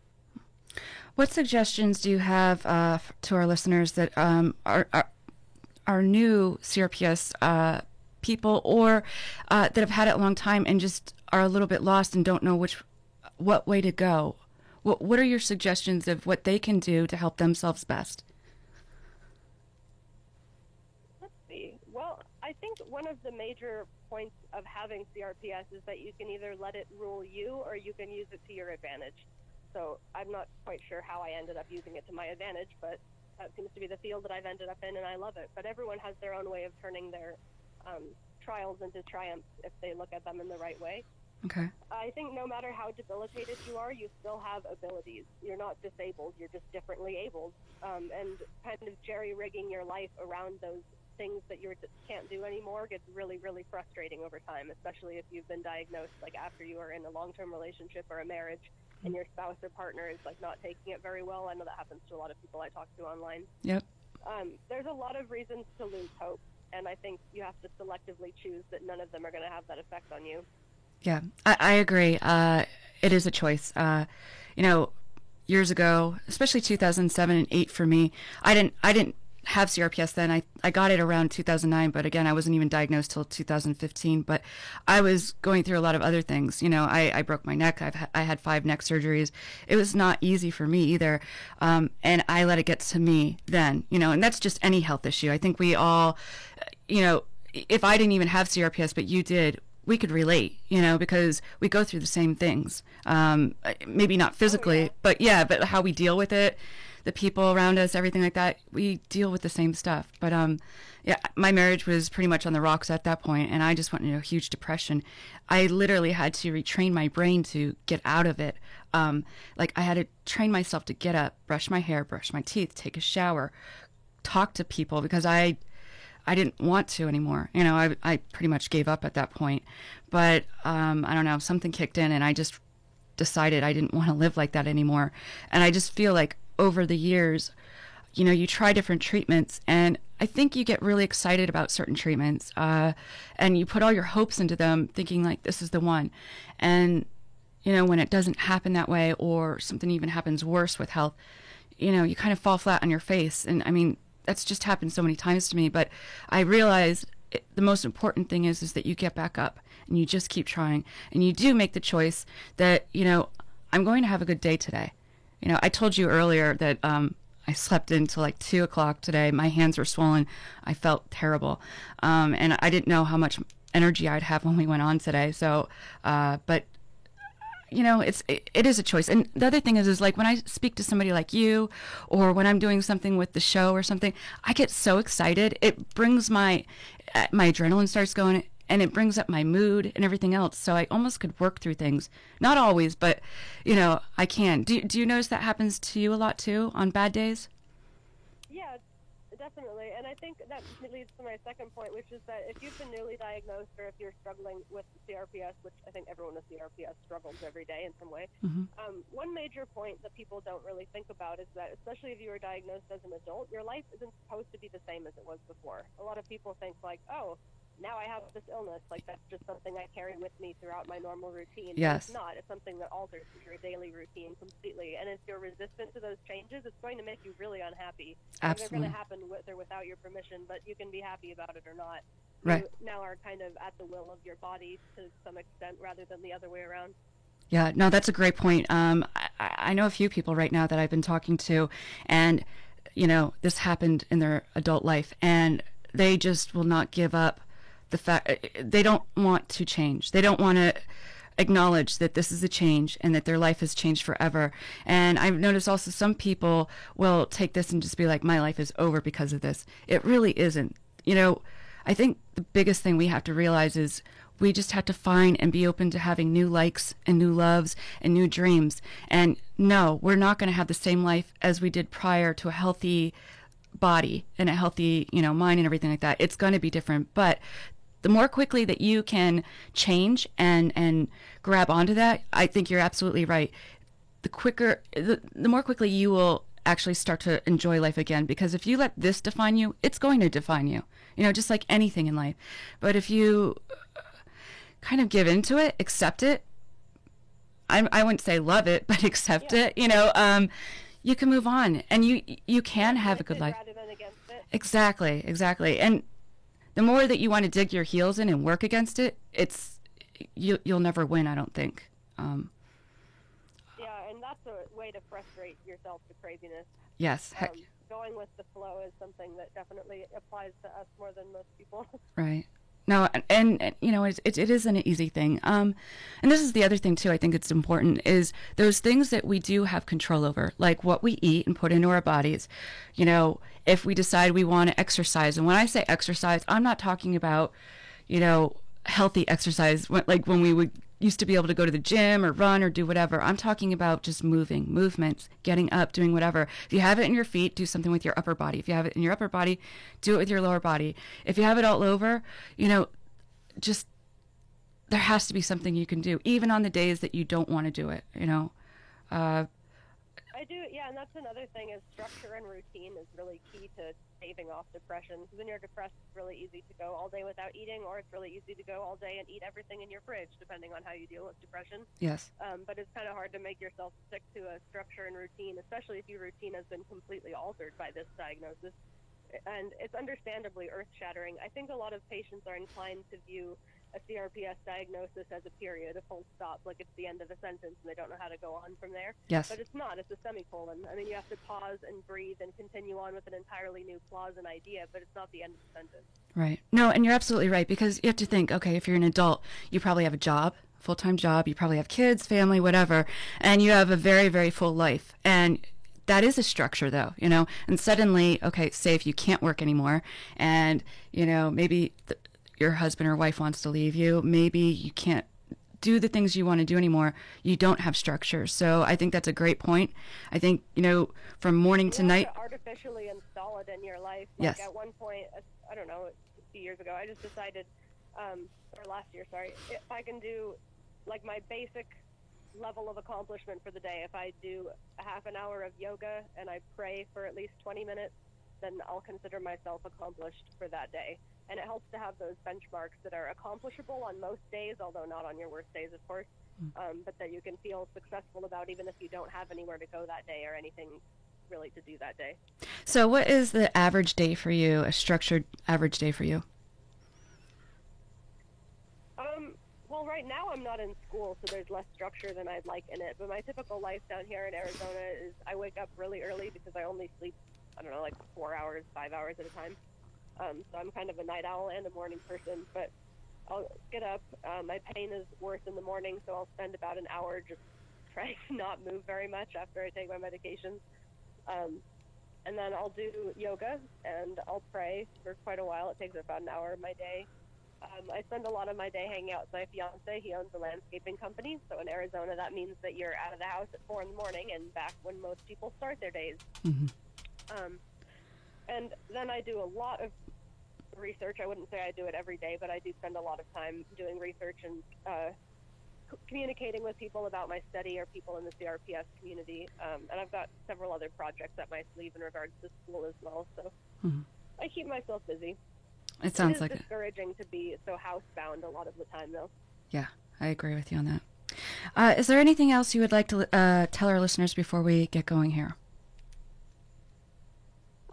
What suggestions do you have to our listeners that are new CRPS people, or that have had it a long time and just are a little bit lost and don't know what way to go? What are your suggestions of what they can do to help themselves best? Let's see. Well, I think one of the major points of having CRPS is that you can either let it rule you or you can use it to your advantage. So I'm not quite sure how I ended up using it to my advantage, but that seems to be the field that I've ended up in, and I love it. But everyone has their own way of turning their trials into triumphs if they look at them in the right way. Okay. I think no matter how debilitated you are, you still have abilities. You're not disabled, you're just differently abled. And kind of jerry-rigging your life around those things that you can't do anymore gets really, really frustrating over time, especially if you've been diagnosed like after you are in a long-term relationship or a marriage and your spouse or partner is like not taking it very well. I know that happens to a lot of people I talk to online. Yep. There's a lot of reasons to lose hope, and I think you have to selectively choose that none of them are going to have that effect on you. Yeah, I agree. It is a choice. Years ago, especially 2007 and 8 for me, I didn't have CRPS then. I got it around 2009, but again, I wasn't even diagnosed till 2015. But I was going through a lot of other things. I broke my neck. I had 5 neck surgeries. It was not easy for me either, and I let it get to me then. And that's just any health issue. I think we all, if I didn't even have CRPS, but you did, we could relate, because we go through the same things. Maybe not physically, but how we deal with it, the people around us, everything like that, we deal with the same stuff. But my marriage was pretty much on the rocks at that point, and I just went into a huge depression. I literally had to retrain my brain to get out of it. I had to train myself to get up, brush my hair, brush my teeth, take a shower, talk to people, because I I didn't want to anymore. You know, I pretty much gave up at that point. But I don't know, something kicked in and I just decided I didn't want to live like that anymore. And I just feel like over the years, you know, you try different treatments and I think you get really excited about certain treatments and you put all your hopes into them thinking like this is the one. And, you know, when it doesn't happen that way or something even happens worse with health, you know, you kind of fall flat on your face. And I mean, that's just happened so many times to me. But I realized the most important thing is that you get back up and you just keep trying. And you do make the choice that, you know, I'm going to have a good day today. You know, I told you earlier that I slept until like 2 o'clock today. My hands were swollen. I felt terrible. And I didn't know how much energy I'd have when we went on today. So, but you know, it is a choice. And the other thing is like when I speak to somebody like you or when I'm doing something with the show or something, I get so excited. It brings my adrenaline starts going and it brings up my mood and everything else. So I almost could work through things. Not always, but, you know, I can. Do you notice that happens to you a lot too on bad days? Yeah, definitely. And I think that leads to my second point, which is that if you've been newly diagnosed or if you're struggling with CRPS, which I think everyone with CRPS struggles every day in some way, one major point that people don't really think about is that, especially if you were diagnosed as an adult, your life isn't supposed to be the same as it was before. A lot of people think like, oh, now I have this illness, like that's just something I carry with me throughout my normal routine. Yes. But it's not. It's something that alters your daily routine completely. And if you're resistant to those changes, it's going to make you really unhappy. Absolutely. They're going to happen with or without your permission, but you can be happy about it or not. Right. You now are kind of at the will of your body to some extent rather than the other way around. Yeah, no, that's a great point. I know a few people right now that I've been talking to, and, you know, this happened in their adult life, and they just will not give up the fact they don't want to change. They don't want to acknowledge that this is a change and that their life has changed forever. And I've noticed also some people will take this and just be like, my life is over because of this. It really isn't. You know, I think the biggest thing we have to realize is we just have to find and be open to having new likes and new loves and new dreams. And no, we're not going to have the same life as we did prior to a healthy body and a healthy, you know, mind and everything like that. It's going to be different. But the more quickly that you can change and grab onto that, I think you're absolutely right. The more quickly you will actually start to enjoy life again. Because if you let this define you, it's going to define you. You know, just like anything in life. But if you kind of give into it, accept it, I wouldn't say love it, but accept it, you know, you can move on and you can have a good life. Rather than against it. Exactly. And the more that you want to dig your heels in and work against it, you'll never win, I don't think. Yeah, and that's a way to frustrate yourself to craziness. Yes, heck. Going with the flow is something that definitely applies to us more than most people. Right. No, and you know, it isn't an easy thing. And this is the other thing too, I think it's important, is those things that we do have control over, like what we eat and put into our bodies. You know, if we decide we want to exercise, and when I say exercise, I'm not talking about, you know, healthy exercise, like when we used to be able to go to the gym or run or do whatever. I'm talking about just movements, getting up, doing whatever. If you have it in your feet, do something with your upper body. If you have it in your upper body, do it with your lower body. If you have it all over, you know, just there has to be something you can do, even on the days that you don't want to do it, you know. I do, yeah, and that's another thing is structure and routine is really key to staving off depression. Because when you're depressed, it's really easy to go all day without eating, or it's really easy to go all day and eat everything in your fridge, depending on how you deal with depression. Yes. But it's kind of hard to make yourself stick to a structure and routine, especially if your routine has been completely altered by this diagnosis. And it's understandably earth-shattering. I think a lot of patients are inclined to view a CRPS diagnosis as a period, a full stop, like it's the end of a sentence and they don't know how to go on from there. Yes. But it's not. It's a semicolon. I mean, you have to pause and breathe and continue on with an entirely new clause and idea, but it's not the end of the sentence. Right. No, and you're absolutely right, because you have to think, okay, if you're an adult, you probably have a job, full-time job, you probably have kids, family, whatever, and you have a very, very full life. And that is a structure, though, you know, and suddenly, okay, say if you can't work anymore and, you know, maybe your husband or wife wants to leave you, maybe you can't do the things you want to do anymore, you don't have structure. So I think that's a great point. I think, from morning to night. To artificially install it in your life. Yes. At one point, I don't know, a few years ago, I just decided, or last year, sorry, if I can do like my basic level of accomplishment for the day, if I do a half an hour of yoga and I pray for at least 20 minutes, then I'll consider myself accomplished for that day. And it helps to have those benchmarks that are accomplishable on most days, although not on your worst days, of course, but that you can feel successful about even if you don't have anywhere to go that day or anything really to do that day. So what is the average day for you, a structured average day for you? Well, right now I'm not in school, so there's less structure than I'd like in it. But my typical life down here in Arizona is I wake up really early because I only sleep, I don't know, like 4 hours, 5 hours at a time. So I'm kind of a night owl and a morning person. But I'll get up. My pain is worse in the morning, so I'll spend about an hour just trying to not move very much after I take my medications. And then I'll do yoga, and I'll pray for quite a while. It takes about an hour of my day. I spend a lot of my day hanging out with my fiance. He owns a landscaping company, so in Arizona that means that you're out of the house at 4 in the morning and back when most people start their days. Mm-hmm. And then I do a lot of research. I wouldn't say I do it every day, but I do spend a lot of time doing research and communicating with people about my study or people in the CRPS community. And I've got several other projects up my sleeve in regards to school as well, so I keep myself busy. It sounds like it is discouraging to be so housebound a lot of the time, though. Yeah, I agree with you on that. Is there anything else you would like to tell our listeners before we get going here?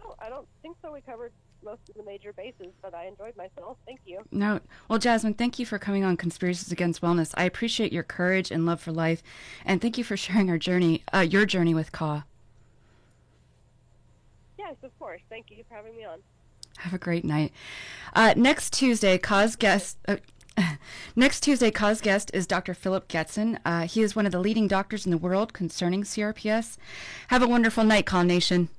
Oh, I don't think so. We covered most of the major bases, but I enjoyed myself. Thank you. No. Well, Jasmine, thank you for coming on Conspiracies Against Wellness. I appreciate your courage and love for life, and thank you for sharing our journey, your journey with CAW. Yes, of course. Thank you for having me on. Have a great night. Next Tuesday, CAW's guest is Dr. Philip Getson. He is one of the leading doctors in the world concerning CRPS. Have a wonderful night, CAW Nation.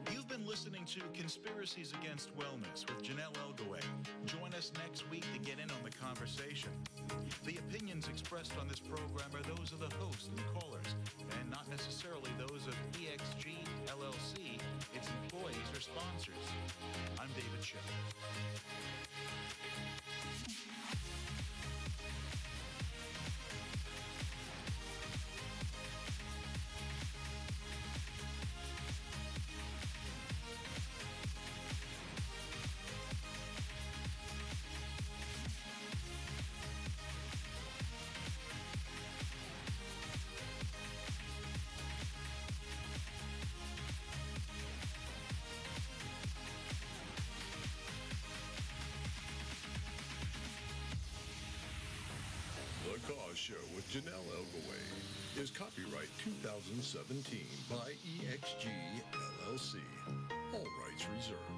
You've been listening to Conspiracies Against Wellness with Janelle Elgaway. Join us next week to get in on the conversation. The opinions expressed on this program are those of the hosts and callers, and not necessarily those of EXG, LLC, its employees, or sponsors. I'm David Schiff. The Cause Show with Janelle Elgaway is copyright 2017 by EXG LLC. All rights reserved.